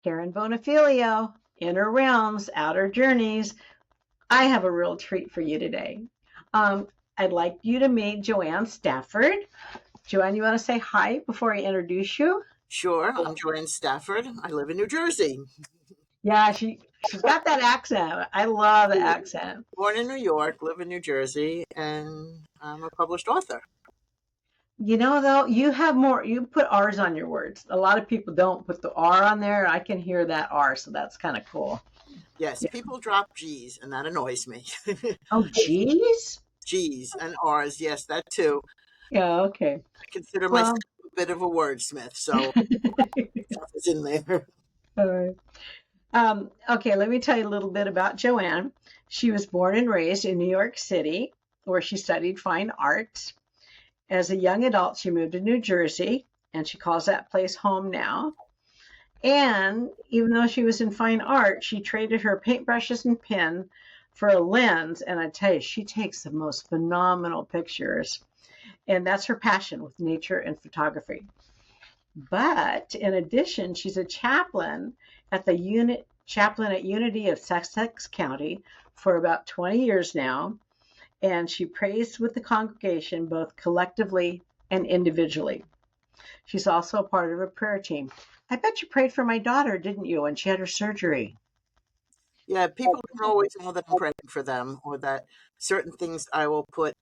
Karen Bonafilio, Inner Realms, Outer Journeys. I have a real treat for you today. I'd like you to meet Jo-Ann Stafford. Jo-Ann, you want to say hi before I introduce you? Sure. I'm Jo-Ann Stafford. I live in New Jersey. Yeah, she's got that accent. I love the accent. Born in New York, live in New Jersey, and I'm a published author. You know, though, you put R's on your words. A lot of people don't put the R on there. I can hear that R, so that's kind of cool. Yes, Yeah. people drop G's, and that annoys me. Oh, geez. G's and R's, yes, that too. Yeah, okay. I consider myself Well, a bit of a wordsmith, so stuff is in there. all right. Okay, let me tell you a little bit about Jo-Ann. She was born and raised in New York City, where she studied fine arts. As a young adult, she moved to New Jersey, and she calls that place home now. And even though she was in fine art, she traded her paintbrushes and pen for a lens. And I tell you, she takes the most phenomenal pictures. And that's her passion with nature and photography. But in addition, she's a chaplain at Chaplain at Unity of Sussex County for about 20 years now. And she prays with the congregation both collectively and individually. She's also a part of a prayer team. I bet you prayed for my daughter, didn't you, when she had her surgery? Yeah, people don't always know that I'm praying for them, or that certain things I will put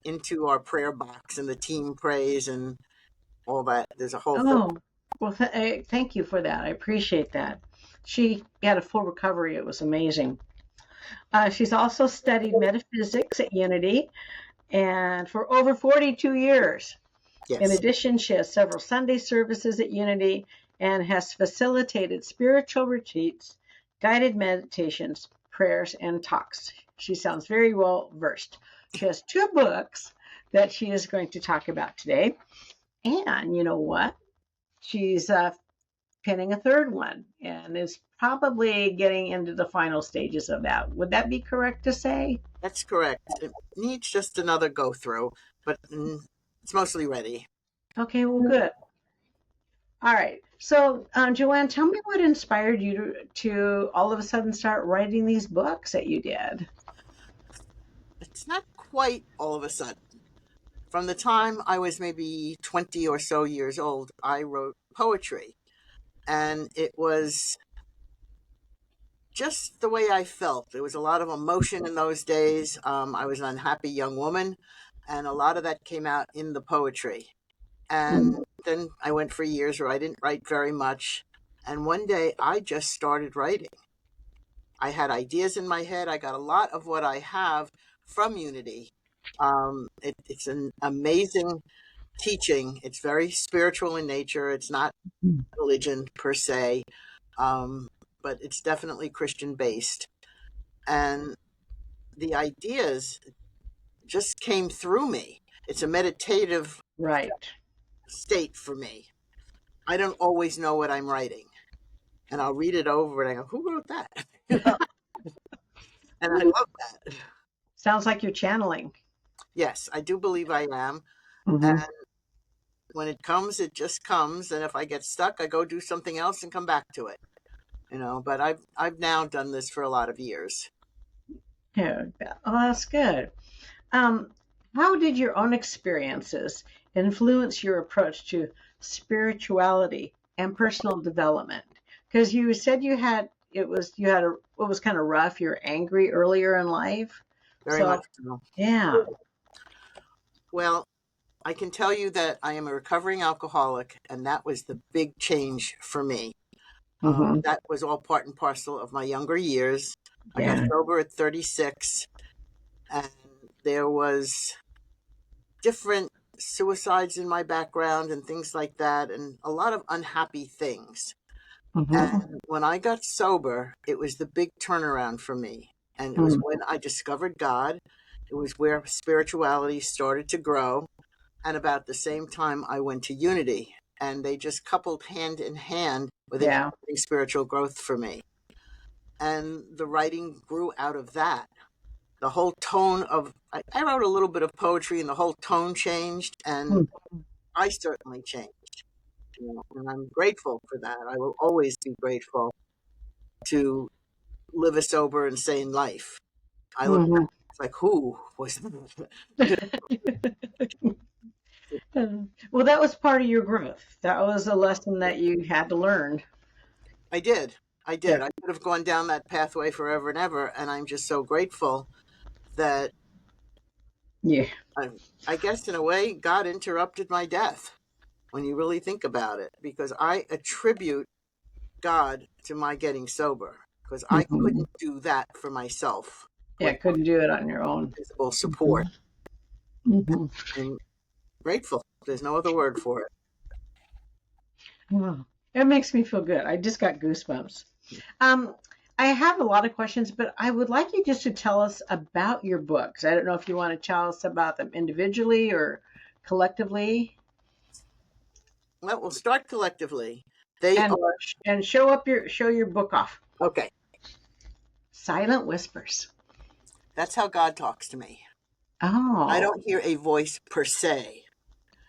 into our prayer box, and the team prays and all that. There's a whole thing. Oh, well, thank you for that. I appreciate that. She had a full recovery. It was amazing. She's also studied metaphysics at Unity and for over 42 years. Yes. In addition, she has several Sunday services at Unity and has facilitated spiritual retreats, guided meditations, prayers, and talks. She sounds very well versed. She has 2 books that she is going to talk about today. And you know what? She's penning a 3rd one and is probably getting into the final stages of that. Would that be correct to say? That's correct. It needs just another go through, but it's mostly ready. Okay, well, good. All right. So, Jo-Ann, tell me what inspired you to all of a sudden start writing these books that you did. It's not quite all of a sudden. From the time I was maybe 20 or so years old, I wrote poetry. And it was just the way I felt. There was a lot of emotion in those days. I was an unhappy young woman, and a lot of that came out in the poetry. And then I went for years where I didn't write very much. And one day I just started writing. I had ideas in my head. I got a lot of what I have from Unity. It's an amazing teaching. It's very spiritual in nature. It's not religion per se, but it's definitely Christian based. And the ideas just came through me. It's a meditative Right. state for me. I don't always know what I'm writing. And I'll read it over and I go, who wrote that? And I love that. Sounds like you're channeling. Yes, I do believe I am. Mm-hmm. And when it comes, it just comes. And if I get stuck, I go do something else and come back to it. But I've now done this for a lot of years. Yeah. Oh, that's good. How did your own experiences influence your approach to spirituality and personal development? Because you said it was kind of rough. You're angry earlier in life. Very much so. Yeah. Well, I can tell you that I am a recovering alcoholic, and that was the big change for me. That was all part and parcel of my younger years. Yeah. I got sober at 36, and there was different suicides in my background and things like that, and a lot of unhappy things. And when I got sober, it was the big turnaround for me. And it was when I discovered God. It was where spirituality started to grow. And about the same time, I went to Unity, and they just coupled hand in hand with Yeah. accelerating spiritual growth for me. And the writing grew out of that. The whole tone of, I wrote a little bit of poetry, and the whole tone changed, and Mm. I certainly changed. And I'm grateful for that. I will always be grateful to live a sober and sane life. I look back, Mhm. it's like, who was Well, that was part of your growth. That was a lesson that you had to learn. I did. I Yeah. did. I could have gone down that pathway forever and ever. And I'm just so grateful that Yeah. I, I guess in a way, God interrupted my death when you really think about it, because I attribute God to my getting sober, because I Mhm. couldn't do that for myself Yeah. without Couldn't do it on your own. visible support. Mhm. Mhm. I'm grateful. There's no other word for it. Wow. It makes me feel good. I just got goosebumps. Um, I have a lot of questions, but I would like you just to tell us about your books. I don't know if you want to tell us about them individually or collectively, Well, we'll start collectively. They and are show your book off. okay. Silent Whispers. That's how God talks to me. I Oh. don't hear a voice per se,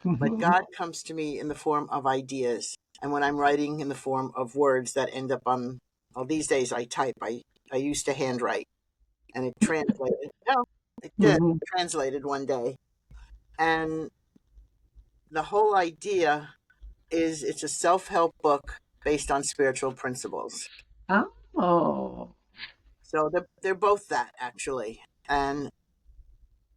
but Mhm. God comes to me in the form of ideas. And when I'm writing, in the form of words that end up on, well, these days I type. I used to handwrite, and it translated. No, it did. Mhm. Translated one day. And the whole idea is it's a self help book based on spiritual principles. Oh. So they're both that, actually. And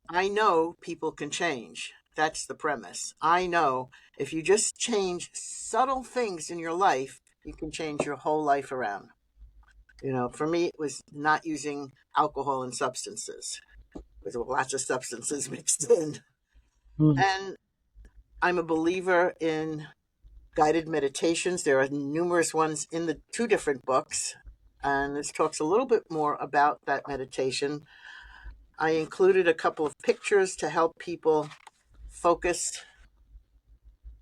I know people can change. That's the premise. I know if you just change subtle things in your life, you can change your whole life around. For me, it was not using alcohol and substances. There's lots of substances mixed in. Mm. And I'm a believer in guided meditations. There are numerous ones in the two different books. And this talks a little bit more about that meditation. I included a couple of pictures to help people focus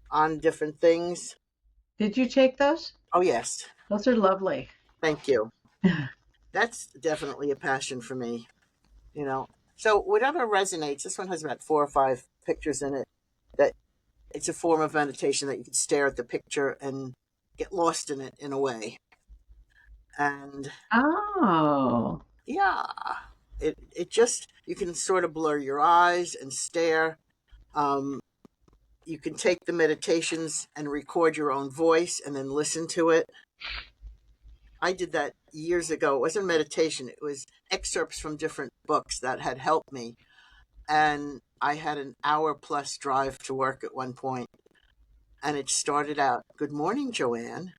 on different things. Did you take those? Oh, yes. Those are lovely. Thank you. That's definitely a passion for me, you know. So, whatever resonates, this one has about 4 or 5 pictures in it that it's a form of meditation that you can stare at the picture and get lost in it in a way. And Oh. yeah, it just, you can sort of blur your eyes and stare. Um, you can take the meditations and record your own voice and then listen to it. I did that years ago. It wasn't meditation, it was excerpts from different books that had helped me. And I had an hour plus drive to work at one point, and it started out, "Good morning, Jo-Ann."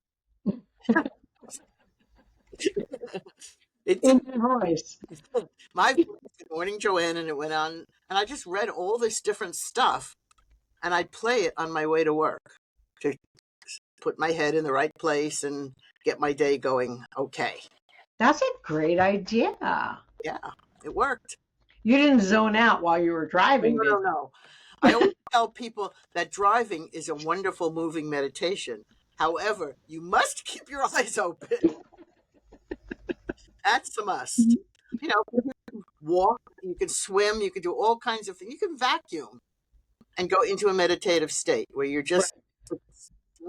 It In didn't, your voice. my voice, "Good morning, Jo-Ann," and it went on. And I just read all this different stuff, and I'd play it on my way to work to put my head in the right place and get my day going okay. That's a great idea. Yeah, it worked. You didn't zone out while you were No, driving, no, did no. I always tell people that driving is a wonderful moving meditation. However, you must keep your eyes open. That's a must. you? You know, you can walk, you can swim, you can do all kinds of things. You can vacuum and go into a meditative state where you're Right. just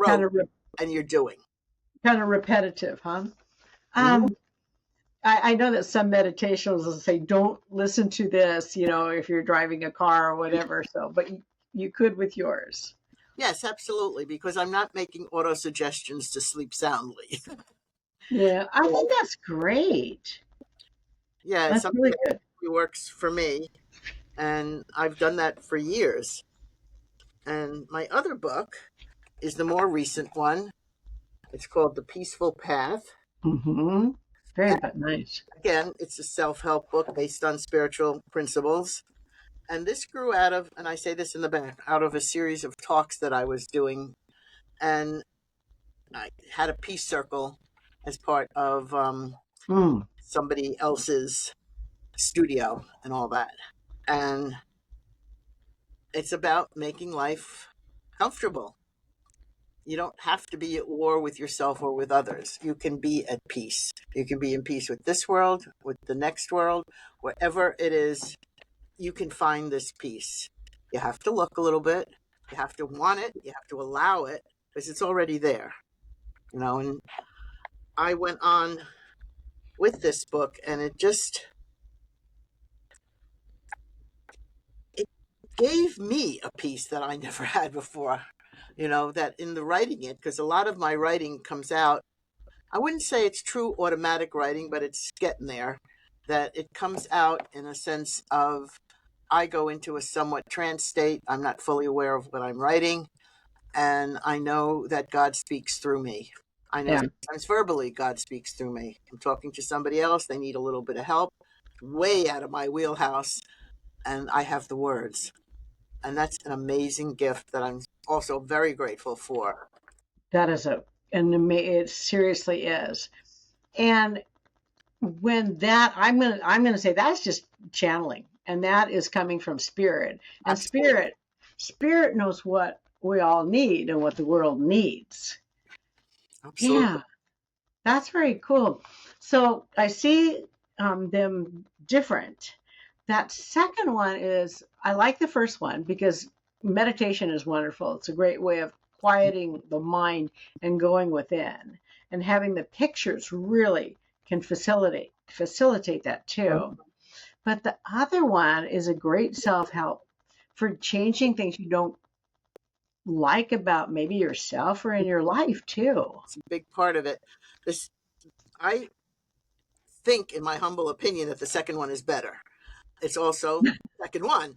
Kind rote of and you're doing. kind of repetitive, huh? Mhm. Um, I know that some meditations will say, "Don't listen to this," if you're driving a car or whatever. So, but you could with yours. Yes, absolutely, because I'm not making auto suggestions to sleep soundly. Yeah, I think that's great. Yeah, it's That's something really that good. really works for me, and I've done that for years. And my other book is the more recent one. It's called The Peaceful Path. Mm-hmm. Very And but nice. again, it's a self help book based on spiritual principles. And this grew out of, and I say this in the back, out of a series of talks that I was doing. And I had a peace circle as part of Mm. somebody else's studio and all that. And it's about making life comfortable. You don't have to be at war with yourself or with others. You can be at peace. You can be in peace with this world, with the next world, wherever it is, you can find this peace. You have to look a little bit. You have to want it. You have to allow it because it's already there. And I went on with this book and it gave me a peace that I never had before. That in the writing it, because a lot of my writing comes out, I wouldn't say it's true automatic writing, but it's getting there, that it comes out in a sense of I go into a somewhat trance state. I'm not fully aware of what I'm writing. And I know that God speaks through me. I know Yeah, sometimes verbally God speaks through me. I'm talking to somebody else. They need a little bit of help, way out of my wheelhouse. And I have the words. And that's an amazing gift that I'm also very grateful for. that is it seriously is. And when that I'm gonna say that's just channeling, and that is coming from spirit, and Absolutely. spirit knows what we all need and what the world needs. Yeah, Absolutely. that's very cool. So I see them different. That second one is, I like the first one because meditation is wonderful. It's a great way of quieting the mind and going within, and having the pictures really can facilitate that too. But the other one is a great self-help for changing things you don't like about maybe yourself or in your life too. It's a big part of it. This, I think, in my humble opinion, that the second one is better. It's also the second one,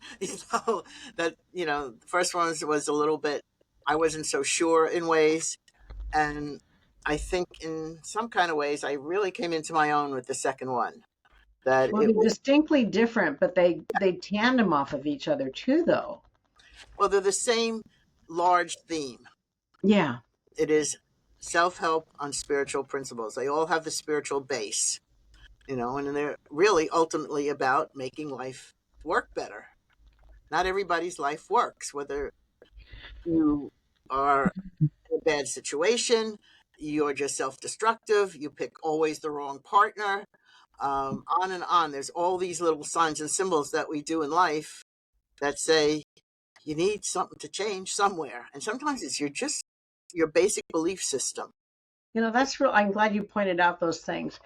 that, the first one was a little bit, I wasn't so sure in ways. And I think in some kind of ways, I really came into my own with the second one. That Well, it they're was, distinctly different, but they tandem off of each other too, though. well, they're the same large theme. Yeah, It is self help on spiritual principles. They all have the spiritual base, and they're really ultimately about making life work better. Not everybody's life works, whether you are in a bad situation, you're just self destructive, you pick always the wrong partner, on and on. There's all these little signs and symbols that we do in life that say you need something to change somewhere. And sometimes it's your basic belief system. that's real. I'm glad you pointed out those things.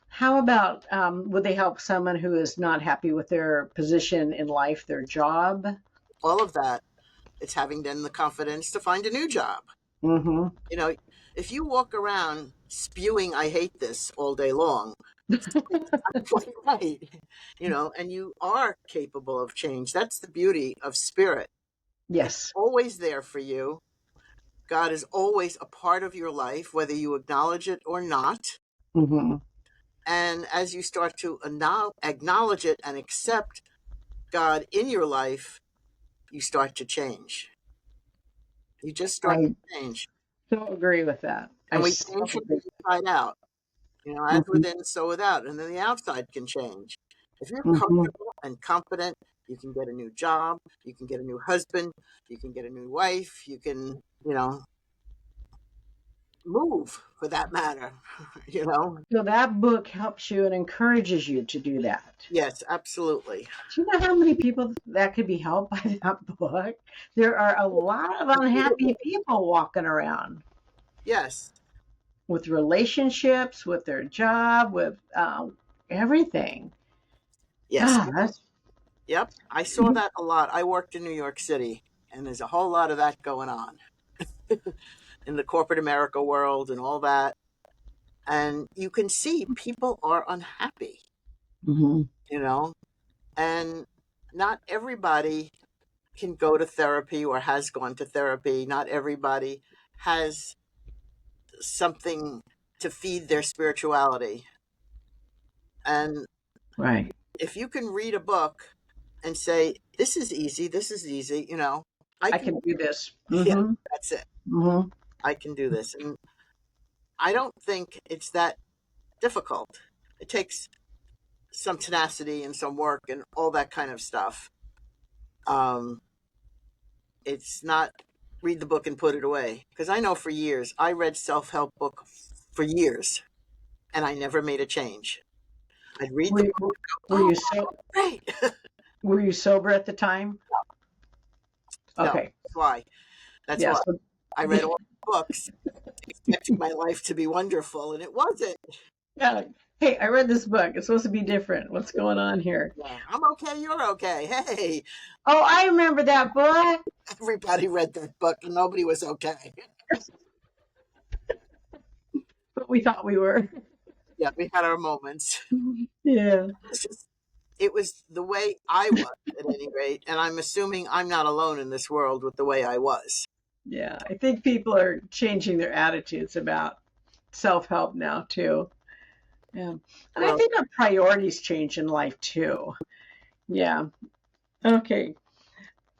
How about would they help someone who is not happy with their position in life, their job? All of that. It's having then the confidence to find a new job. Mm-hmm. You know, if you walk around spewing, I hate this all day long, it's not quite right, and you are capable of change. That's the beauty of spirit. It's Yes. always there for you. God is always a part of your life, whether you acknowledge it or not. Mm-hmm. And as you start to acknowledge it and accept God in your life, you start to change. You just start I to change. so agree with that. I And we so change from agree. the inside out, as Mm-hmm. within, so without. And then the outside can change. If you're Mm-hmm. comfortable and competent, you can get a new job, you can get a new husband, you can get a new wife, you can, move for that matter, you know? So that book helps you and encourages you to do that. Yes, absolutely. Do you know how many people that could be helped by that book? There are a lot of unhappy people walking around Yes, with relationships, with their job, with everything. yes. God, that's Yep. I saw that a lot. I worked in New York City, and there's a whole lot of that going on in the corporate America world and all that. And you can see people are unhappy, hmm you know, and not everybody can go to therapy or has gone to therapy. Not everybody has something to feed their spirituality. And right. if you can read a book and say, this is easy, I I can, can do this. yeah, Hmm that's it. hmm I can do this. And I don't think it's that difficult. It takes some tenacity and some work and all that kind of stuff. Um, It's not read the book and put it away. Because I know for years, I read self-help book for years, and I never made a change. I'd read Were the you, book, were oh, you so great. were you sober at the time? No, Okay. that's why. That's Yeah. why. So, I read all the books expecting my life to be wonderful, and it wasn't. yeah. Hey, I read this book. It's supposed to be different. What's going on here? Yeah, I'm okay, you're okay. Hey, Oh, I remember that book. everybody read that book, and nobody was okay. But we thought we were. Yeah, we had our moments. Yeah. It's just, it was the way I was at any rate, and I'm assuming I'm not alone in this world with the way I was. Yeah. I think people are changing their attitudes about self-help now too. Yeah. And I Well, think our priorities change in life too. Yeah. Okay.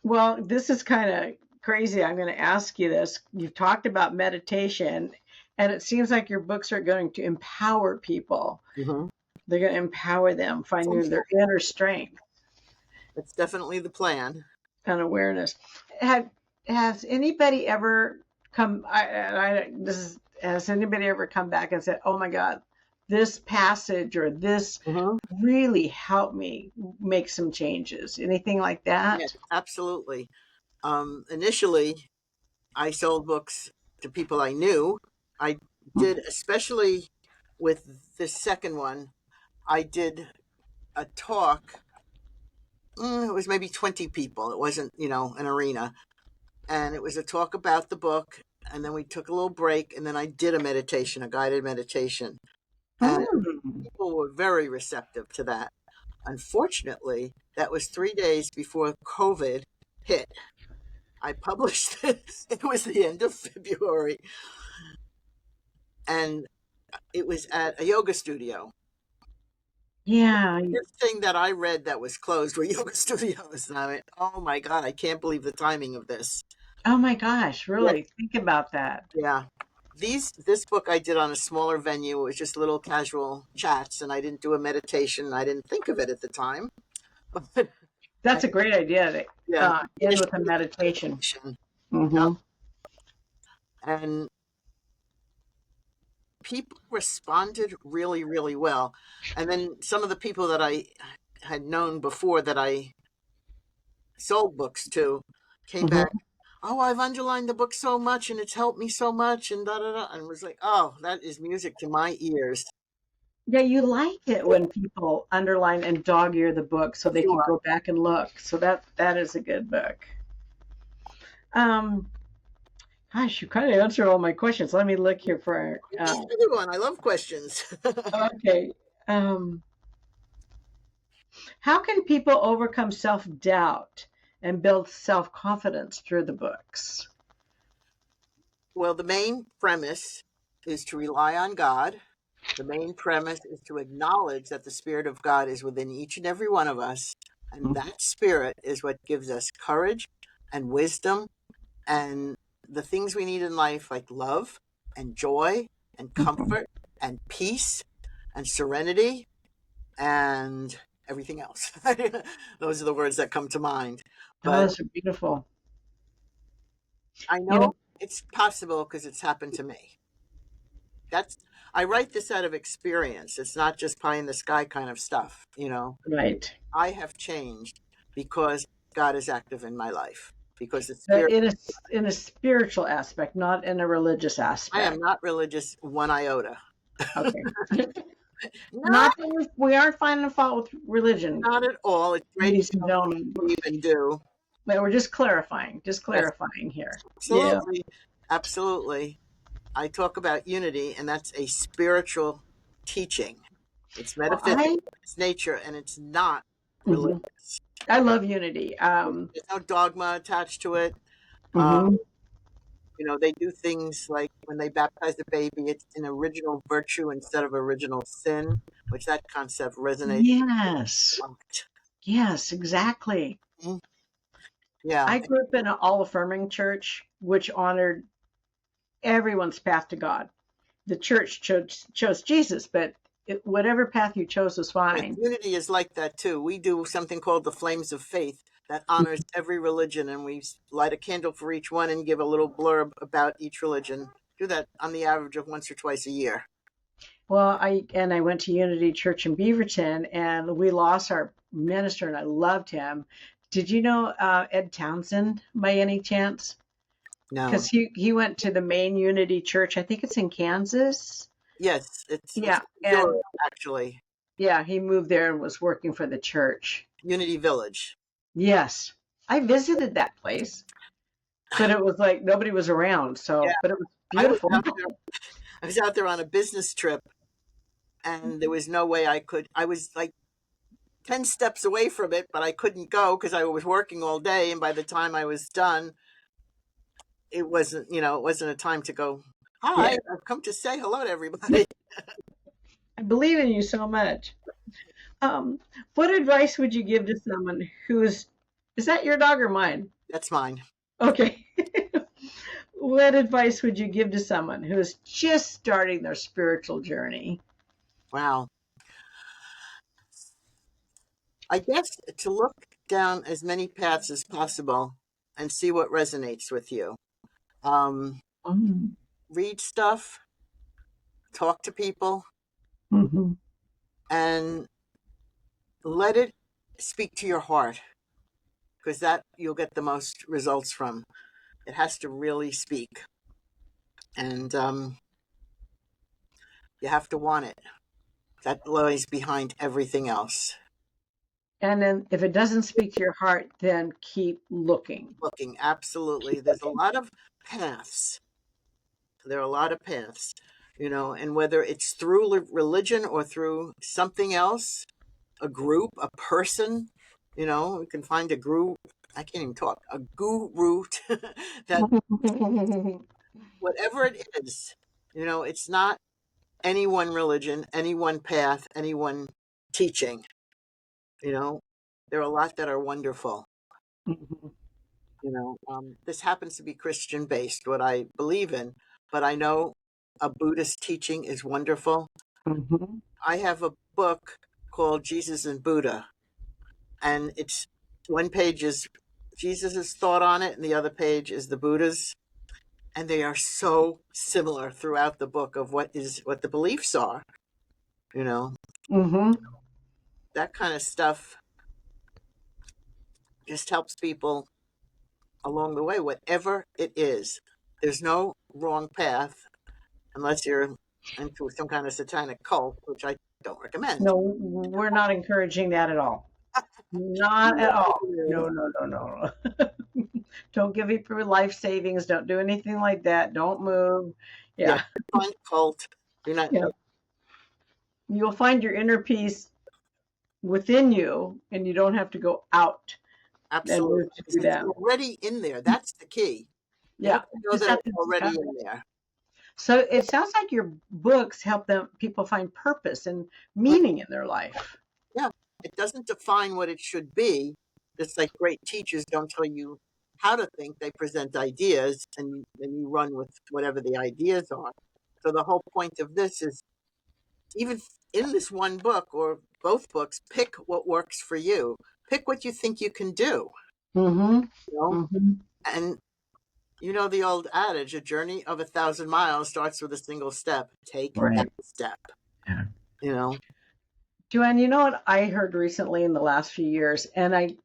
Well, this is kind of crazy. I'm going to ask you this. You've talked about meditation, and it seems like your books are going to empower people. mhm. They're going to empower them, finding their inner strength That's definitely the plan. and awareness. Have has anybody ever come? Has anybody ever come back and said, "Oh my God, this passage or this Mhm. really helped me make some changes"? Anything like Yes, that? absolutely. Initially, I sold books to people I knew. I did, especially with the second one, I did a talk. It was maybe 20 people. It wasn't, an arena. And it was a talk about the book. And then we took a little break. And then I did a meditation, a guided meditation. And Hmm. people were very receptive to that. Unfortunately, that was 3 days before COVID hit. I published it. It was the end of February. And it was at a yoga studio. Yeah. This thing that I read that was closed were yoga studios. And I went, oh my God, I can't believe the timing of this. Oh my gosh, Yeah. really? Think about that. Yeah. This book I did on a smaller venue. It was just little casual chats, and I didn't do a meditation. I didn't think of it at the time. But I, That's a great idea to yeah, end finished with a with meditation. meditation. Yeah. Hmm. And people responded really, really well. And then some of the people that I had known before that I sold books to came back. Hmm. Oh, I've underlined the book so much and it's helped me so much and da da da. And was like, oh, that is music to my ears. Yeah, you like it when people underline and dog ear the book so they can Sure. go back and look. So that is a good book. Um, Gosh, you kind of answered all my questions. Let me look here for. Everyone, I love questions. Okay. Um, how can people overcome self-doubt and build self-confidence through the books? Well, the main premise is to rely on God. The main premise is to acknowledge that the Spirit of God is within each and every one of us. And that Spirit is what gives us courage and wisdom and the things we need in life, like love and joy and comfort and peace and serenity and everything else. Those are the words that come to mind. Oh, But those are beautiful. I You know know, it's possible because it's happened to me. That's I write this out of experience. It's not just pie in the sky kind of stuff. right. I have changed because God is active in my life. Because the But Spirit, in a spiritual aspect, not in a religious I am aspect. not religious one iota. Okay. No, Not that we aren't finding fault with religion, not at all. It's great ladies to and know what gentlemen. you believe and do. But we're just Yes, clarifying here. Yeah. absolutely. Absolutely. I talk about unity, and that's a spiritual teaching. It's Well, metaphysics, it's nature, and it's not mhm. religious. I love unity. There's no dogma attached to it. Um, Mhm. they do things like when they baptize the baby, it's an original virtue instead of original sin, which that concept resonates Yes. a lot. Yes, exactly. Mhm. Yeah, I grew up in an all affirming church, which honored everyone's path to God. The church chose Jesus, but whatever path you chose was yes, fine. unity is like that too. We do something called the Flames of Faith. that honors every religion, and we light a candle for each one and give a little blurb about each religion. Do that on the average of once or twice a year. Well, I went to Unity Church in Beaverton, and we lost our minister, and I loved him. Did you know Ed Townsend by any chance? No. Because he went to the main Unity Church. I think it's in Kansas. Yes, it's Yeah, and Europe, actually. yeah, he moved there and was working for the church. Unity Village. Yes, I visited that place, but it was like nobody was around. Yeah, So, but it was I was beautiful. out there. I was out there on a business trip, and there was no way I could. I was like 10 steps away from it, but I couldn't go because I was working all day. And by the time I was done, it wasn't a time to go, Yeah, hi, I've come to say hello to everybody. I believe in you so much. Um, what advice would you give to someone is that your dog or mine? That's mine. Okay. What advice would you give to someone who is just starting their spiritual journey? Wow. I guess to look down as many paths as possible and see what resonates with you. Um, Mm-hmm. Read stuff, talk to people, Mm-hmm. and let it speak to your heart, because that you'll get the most results from. It has to really speak, and you have to want it. That lies behind everything else. And then if it doesn't speak to your heart, then keep looking. Looking, absolutely. Keep There's a looking. lot of paths. There are a lot of paths, and whether it's through religion or through something else, a group, a person, you can find a group. I can't even talk. A guru that whatever it is, it's not any one religion, any one path, any one teaching. You know, there are a lot that are wonderful. Mhm. This happens to be Christian based, what I believe in, but I know a Buddhist teaching is wonderful. Mhm. I have a book called Jesus and Buddha, and it's one page is Jesus's thought on it, and the other page is the Buddha's, and they are so similar throughout the book of what the beliefs are. You know, Mhm. that kind of stuff just helps people along the way, whatever it is. There's no wrong path unless you're into some kind of satanic cult, which I don't recommend. No, we're not encouraging that at all. Not at all. No, no, no, no. Don't give up your life savings. Don't do anything like that. Don't move. Yeah, Yeah. find a cult. You're not. Yeah. You'll find your inner peace within you, and you don't have to go out and Absolutely, move to do it's that. already in there. That's the key. You Yeah. have to know Just that have to it's already discover in it. there. So it sounds like your books help them people find purpose and meaning in their life. Yeah, it doesn't define what it should be. Just like great teachers don't tell you how to think, they present ideas, and then you run with whatever the ideas are. So the whole point of this is, even in this one book or both books, pick what works for you. Pick what you think you can do. Mm-hmm. You know, Mm-hmm. and the old adage: a journey of 1,000 miles starts with a single step. Take that Right. step. Yeah. You know, Joanne, you know what I heard recently in the last few years, and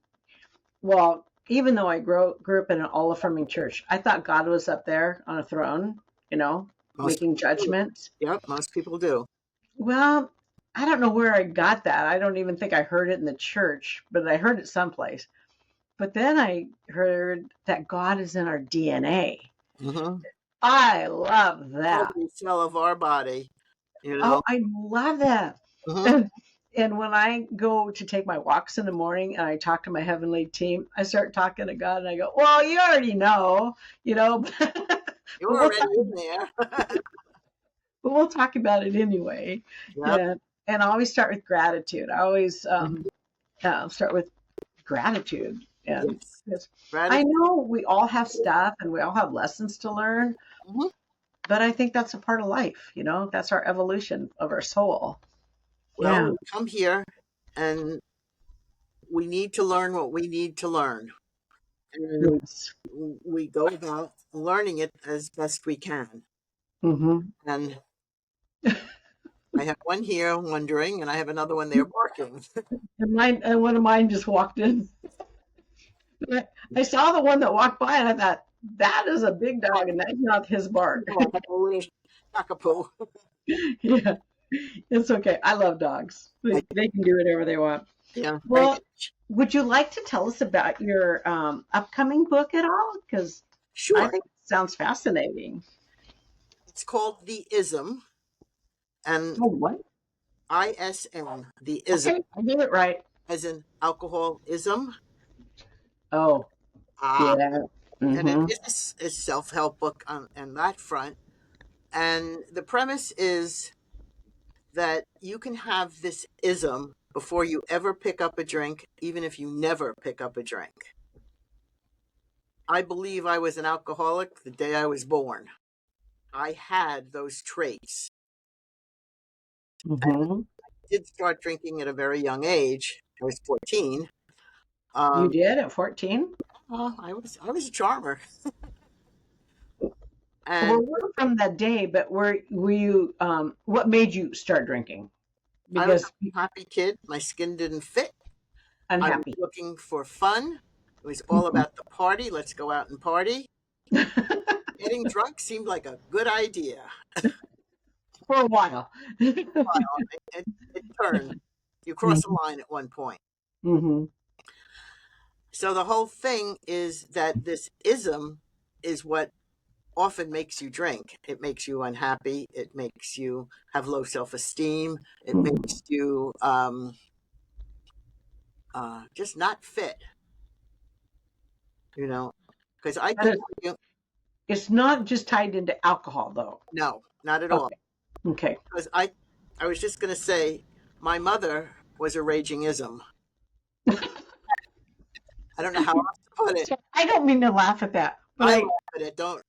well, even though I grew up in an all affirming church, I thought God was up there on a throne, you know, most making people do. judgments. Yep, most people do. Well, I don't know where I got that. I don't even think I heard it in the church, but I heard it someplace. But then I heard that God is in our DNA. Mm-hmm. I love that. Every cell of our body. You know. Oh, I love that. Mm-hmm. And and when I go to take my walks in the morning and I talk to my heavenly team, I start talking to God and I go, "Well, you already know, you know, but You're we'll already talk, in there. but we'll talk about it anyway." Yep. And I always start with gratitude. I always Mhm. start with gratitude, and Yes. because I Gratitude. know we all have stuff and we all have lessons to learn, Mhm. but I think that's a part of life. You know, that's our evolution of our soul. Well, Yeah. we come here and we need to learn what we need to learn. And Yes. we go about learning it as best we can. Mm-hmm. And I have one here wondering, and I have another one there barking. And one of mine just walked in. I saw the one that walked by and I thought, that is a big dog and that's not his bark. Oh, a little cockapoo. Yeah, it's okay. I love dogs. They can do whatever they want. Yeah, very Well, good. would you like to tell us about your upcoming book at all? Because I Sure. think it sounds fascinating. It's called The Ism, and Oh, what? ISM, The Ism, Okay, I get it right. as in alcoholism. Oh, Ah, yeah. and it Mm-hmm. is a self-help book on that front. And the premise is that you can have this ism before you ever pick up a drink, even if you never pick up a drink. I believe I was an alcoholic the day I was born. I had those traits. And I Mm-hmm. did start drinking at a very young age. I was 14. You Um, did at 14? I was a charmer, and Well, we're from that day, but were you what made you start drinking? I was Because a happy kid. My skin didn't fit. I was unhappy. looking for fun. It was all about the party. Let's go out and party. Getting drunk seemed like a good idea. For a while. Well, it turned. You cross a line at one point. Mm-hmm. So the whole thing is that this ism is what often makes you drink. It makes you unhappy. It makes you have low self-esteem. It Mm-hmm. makes you just not fit, you know. Because I But can tell you, it's not just tied into alcohol, though. no, not at all. Okay. Okay. Because I was just going to say, my mother was a raging ism. I don't know how else to put it. So I don't mean to laugh at that, but I laugh at it. Don't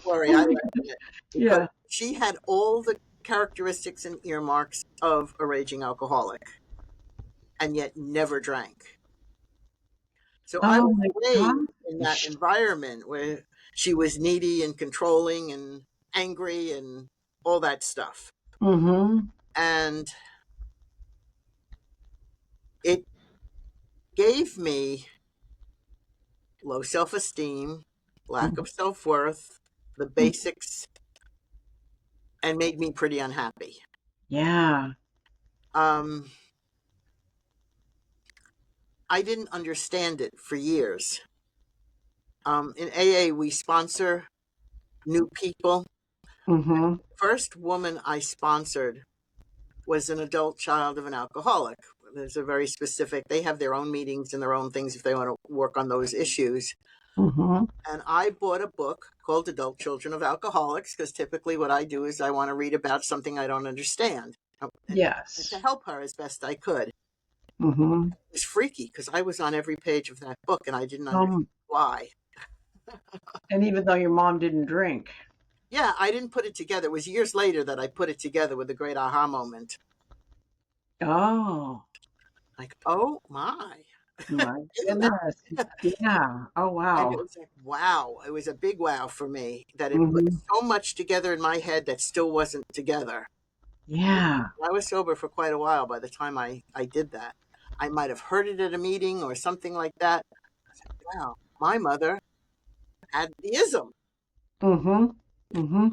worry. I laugh at it because yeah. she had all the characteristics and earmarks of a raging alcoholic, and yet never drank. So I Oh was my raised in that gosh. environment where she was needy and controlling and angry and all that stuff. Mm-hmm. And it gave me low self esteem, lack of self worth, the basics, and made me pretty unhappy. Yeah. Um, I didn't understand it for years. In AA, we sponsor new people. Mm-hmm. First woman I sponsored was an adult child of an alcoholic. There's a very specific, they have their own meetings and their own things if they want to work on those issues. Mm-hmm. And I bought a book called Adult Children of Alcoholics because typically what I do is I want to read about something I don't understand and to Yes. help her as best I could. It Mm-hmm. was freaky because I was on every page of that book and I didn't understand Um, why. and even though your mom didn't drink. Yeah, I didn't put it together. It was years later that I put it together with a great aha moment. Oh Like, oh my, my isn't that? goodness. Yeah. Oh And it wow. was like, wow, it was a big wow for me that it put Mm-hmm. so much together in my head that still wasn't together. Yeah. I was sober for quite a while by the time I did that. I might have heard it at a meeting or something like that. Wow, my mother had the ism, Mm-hmm. Mm-hmm.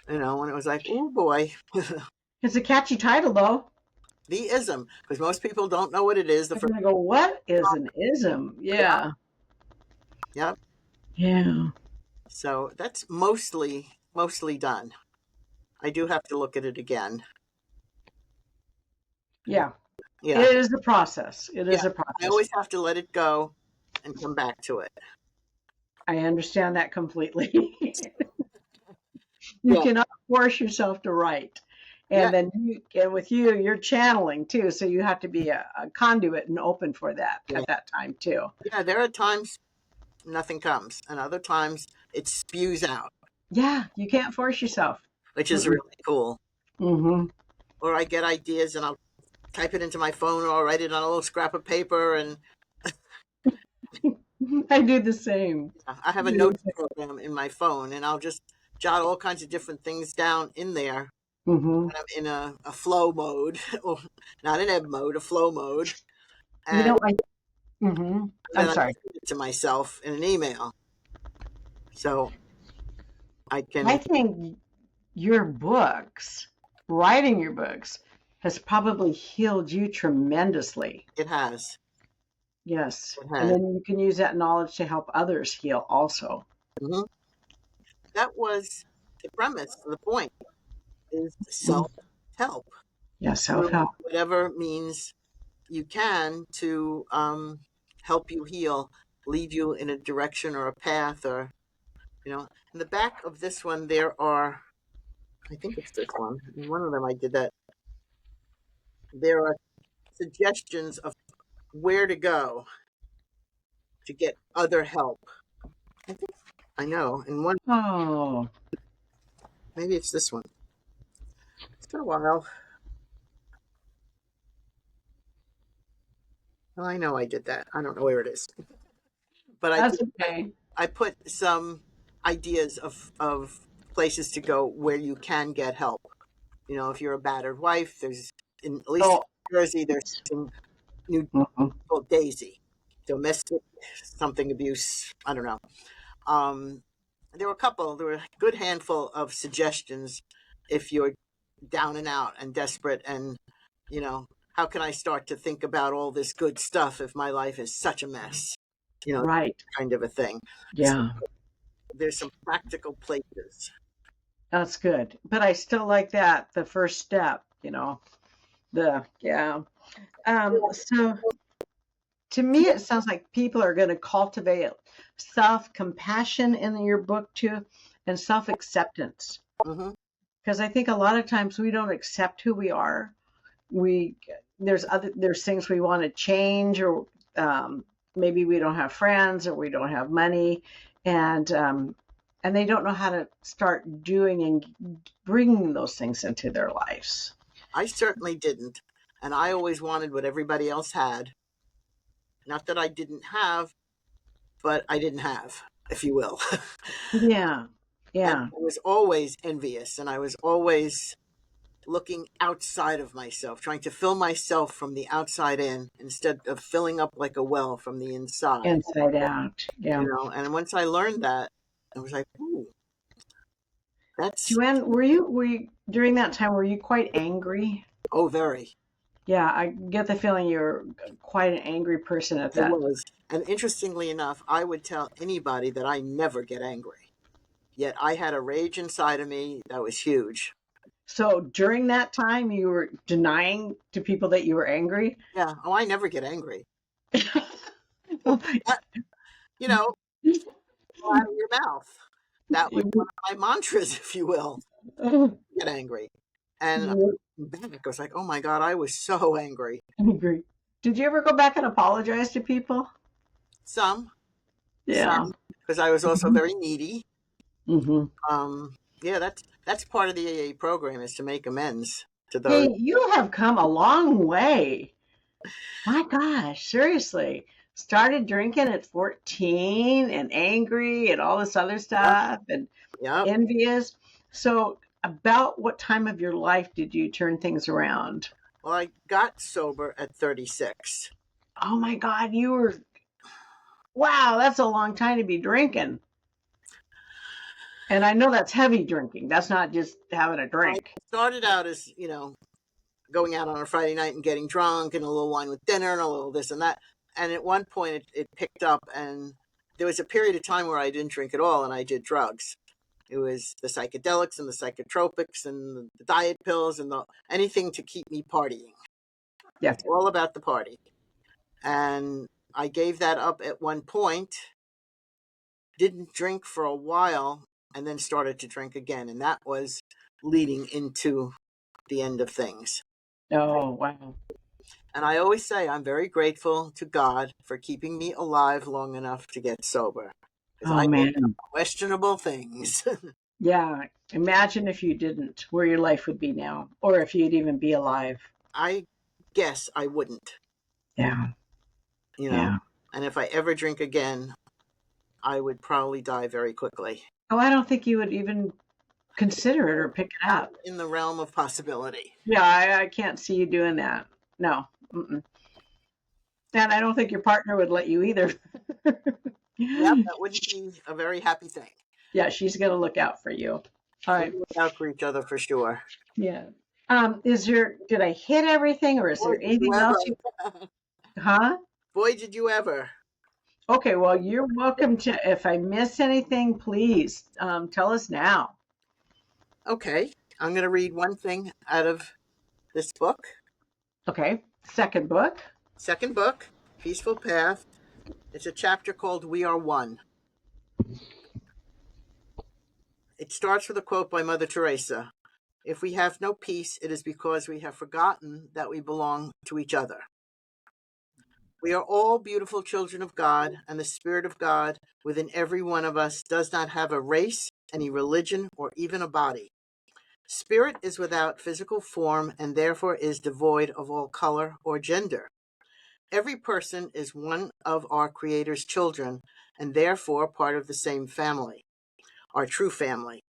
and it was like, oh boy, It's a catchy title though. the ism, because most people don't know what it is. The They're first, gonna go, what is an ism? yeah, Yeah. yeah. Yeah. So that's mostly done. I do have to look at it again. Yeah. Yeah, It is a process. It yeah. is a I process. always have to let it go and come back to it. I understand that completely. You Yeah, cannot force yourself to write. yeah, And then and with you, you're channeling too. So you have to be a conduit and open for that yeah, at that time too. yeah. There are times nothing comes, and other times it spews out, Yeah, you can't force yourself. which is Mm-mm. really cool. Mm-hmm. Or I get ideas and I'll type it into my phone or I'll write it on a little scrap of paper and I do the same. I have a notes program in my phone, and I'll just jot all kinds of different things down in there. Mm-hmm. I'm in a flow mode, or not an ebb mode, a flow mode, You and know, mm-hmm. I'm then I sorry. send it to myself in an email, so I I can. think your books, writing your books, has probably healed you tremendously. It has. Yes. It And has. then you can use that knowledge to help others heal also. Hmm. That was the premise. The point is Mm. self help Yeah, self through help. whatever means you can to help you heal, lead you in a direction or a path, or in the back of this one there are, I think it's this one. In one of them I did that. There are suggestions of where to go to get other help. I think I know. In one, Oh, maybe it's this one. It's been a while. Well, I know I did that. I don't know where it is, but I that's did. okay. I put some ideas of places to go where you can get help. If you're a battered wife, there's at least Oh, in Jersey, there's some new mhm. called Daisy, domestic something abuse. I don't know. Um, there were a good handful of suggestions if you're down and out and desperate, and you know, how can I start to think about all this good stuff if my life is such a mess? Right. Kind of a thing. So Yeah, there's some practical places. that's good. But I still like that, the first step, yeah. So to me, it sounds like people are going to cultivate self compassion in your book too, and self acceptance. Hmm. Because I think a lot of times we don't accept who we are. We there's things we want to change, or maybe we don't have friends, or we don't have money, and they don't know how to start doing and bringing those things into their lives. I certainly didn't, and I always wanted what everybody else had. Not that I didn't have, but I didn't have, if you will. Yeah, And yeah, I was always envious, and I was always looking outside of myself, trying to fill myself from the outside in instead of filling up like a well from the inside. inside out. Yeah. And once I learned that, I was like, ooh, that's, Jo-Ann, were you during that time? Were you quite angry? oh, very. Yeah, I get the feeling you're quite an angry person at I that. was. And interestingly enough, I would tell anybody that I never get angry. Yet I had a rage inside of me that was huge. So during that time, you were denying to people that you were angry. Yeah. Oh, I never get angry. That, you know, out of your mouth. That was one of my mantras, if you will. Get angry. And back, I was like, oh my God, I was so angry. Angry. Did you ever go back and apologize to people? Some, Yeah. some, because I was also Mhm. very needy. Mhm. Yeah, that's part of the AA program is to make amends to those. Hey, you have come a long way. My gosh, seriously. Started drinking at 14 and angry and all this other Yep, stuff and yep. envious. So, about what time of your life did you turn things around? Well, I got sober at 36. Oh my God, wow, that's a long time to be drinking. And I know that's heavy drinking. That's not just having a I drink. started out as, going out on a Friday night and getting drunk and a little wine with dinner and a little this and that. And at one point it picked up, and there was a period of time where I didn't drink at all and I did drugs. It was the psychedelics and the psychotropics and the diet pills and anything to keep me partying. It Yeah. was all about the party. And I gave that up at one point, didn't drink for a while, and then started to drink again. And that was leading into the end of things. Oh, wow. And I always say I'm very grateful to God for keeping me alive long enough to get sober. Because Oh, I did man. questionable things. Yeah. Imagine if you didn't, where your life would be now, or if you'd even be alive. I guess I wouldn't, Yeah. you know. Yeah. And if I ever drink again, I would probably die very quickly. Oh, I don't think you would even consider it or pick it Not up. in the realm of possibility. Yeah, I can't see you doing that. No. Mm-mm. And I don't think your partner would let you either. Yep, that wouldn't be a very happy thing. Yeah, she's going to look out for you. All We right. look out for each other for sure. Yeah. Did I hit everything or is Boy, there did you anything else you, ever. huh? Boy, did you ever. Okay, well, you're welcome to, if I miss anything, please tell us now. Okay, I'm going to read one thing out of this book. Okay, second book. Second book, Peaceful Path. It's a chapter called We Are One. It starts with a quote by Mother Teresa. If we have no peace, it is because we have forgotten that we belong to each other. We are all beautiful children of God, and the Spirit of God within every one of us does not have a race, any religion, or even a body. Spirit is without physical form and therefore is devoid of all color or gender. Every person is one of our Creator's children and therefore part of the same family, our true family.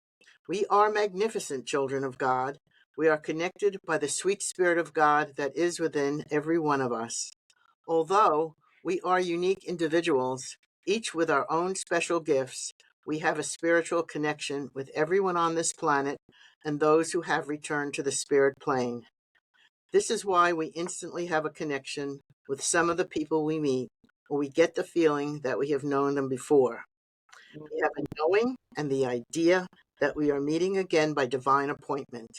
We are magnificent children of God. We are connected by the sweet Spirit of God that is within every one of us. Although we are unique individuals, each with our own special gifts, we have a spiritual connection with everyone on this planet and those who have returned to the spirit plane. This is why we instantly have a connection with some of the people we meet, or we get the feeling that we have known them before. We have a knowing and the idea that we are meeting again by divine appointment.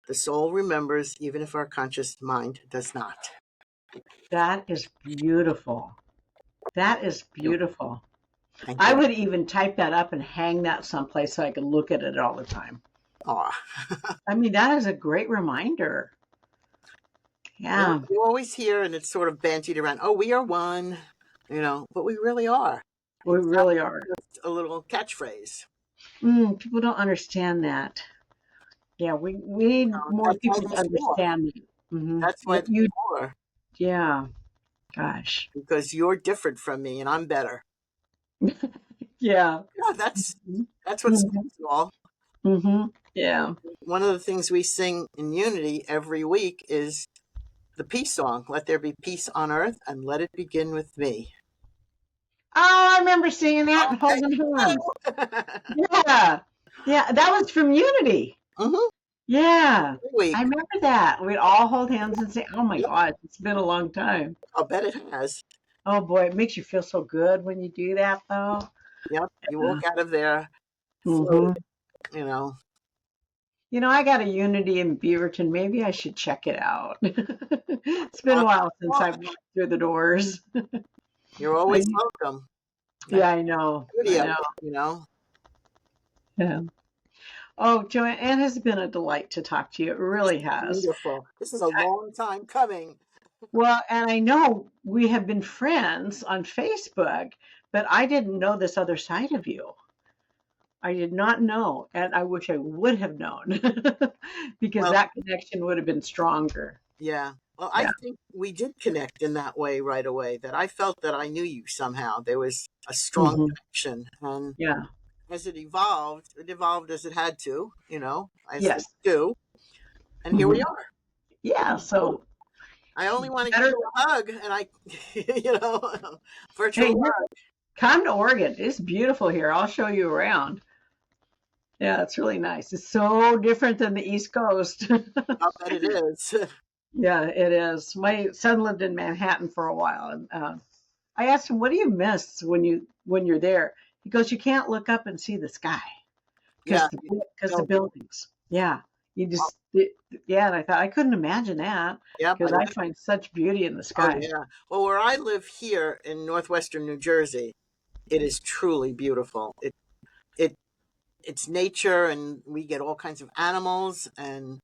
The soul remembers even if our conscious mind does not. That is beautiful. That is beautiful. Thank I you. would even type that up and hang that someplace so I could look at it all the time. Aw. I mean, that is a great reminder. Yeah, Yeah, you always hear, and it's sort of bandied around, oh, we are one, but we really are. we It's not really are. just a little catchphrase. People don't understand that. Yeah, we need more That's why people to there's more. understand it. That's why there's more, Yeah, gosh. because you're different from me, and I'm better. Yeah. Yeah, that's what's Mm-hmm. all. Yeah. One of the things we sing in Unity every week is the peace song. Let there be peace on earth, and let it begin with me. Oh, I remember seeing that and Okay. holding hands. Yeah. Yeah, that was from Unity. Mm-hmm. Yeah. Every week. I remember that. We'd all hold hands and say, oh my Yep. God, it's been a long time. I'll bet it has. Oh boy, it makes you feel so good when you do that though. Yep. You walk out of there Mm-hmm. floated, you know. I got a Unity in Beaverton. Maybe I should check it out. It's been a while since I've walked through the doors. You're always welcome. That's Yeah, I know. the beauty I of know. it. Yeah. Oh, Jo-Ann, it has been a delight to talk to you. It really has. Beautiful. This is a long time coming. Well, and I know we have been friends on Facebook, but I didn't know this other side of you. I did not know, and I wish I would have known because Well, that connection would have been stronger. yeah. Well, I Yeah. think we did connect in that way right away, that I felt that I knew you somehow. There was a strong Hmm. connection. And Yeah. as it evolved as it had to, as Yes. things do. And here we Hmm. are. Yeah. So I only want to give better. you a hug, and Hey, virtual hug. come to Oregon. It's beautiful here. I'll show you around. Yeah, it's really nice. It's so different than the East Coast. I'll bet it is. Yeah, it is. My son lived in Manhattan for a while, and I asked him, "What do you miss when you're there?" He goes, "You can't look up and see the sky Yeah. because the So, buildings. Yeah, yeah." And I thought I couldn't imagine that yep. because I find such beauty in the Oh, sky. yeah. Well, where I live here in northwestern New Jersey, it is truly beautiful. It it's nature, and we get all kinds of animals, and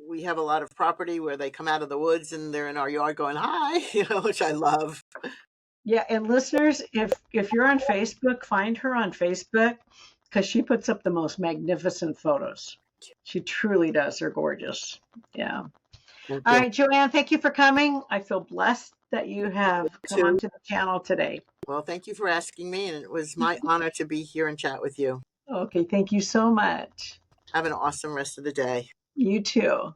we have a lot of property where they come out of the woods and they're in our yard going hi, which I love. Yeah, and listeners, if you're on Facebook, find her on Facebook because she puts up the most magnificent photos. She truly does. They're gorgeous. Yeah. Thank All you. right, Jo-Ann, thank you for coming. I feel blessed that you have come Too. onto the channel today. Well, thank you for asking me, and it was my honor to be here and chat with you. Okay, thank you so much. Have an awesome rest of the day. You too.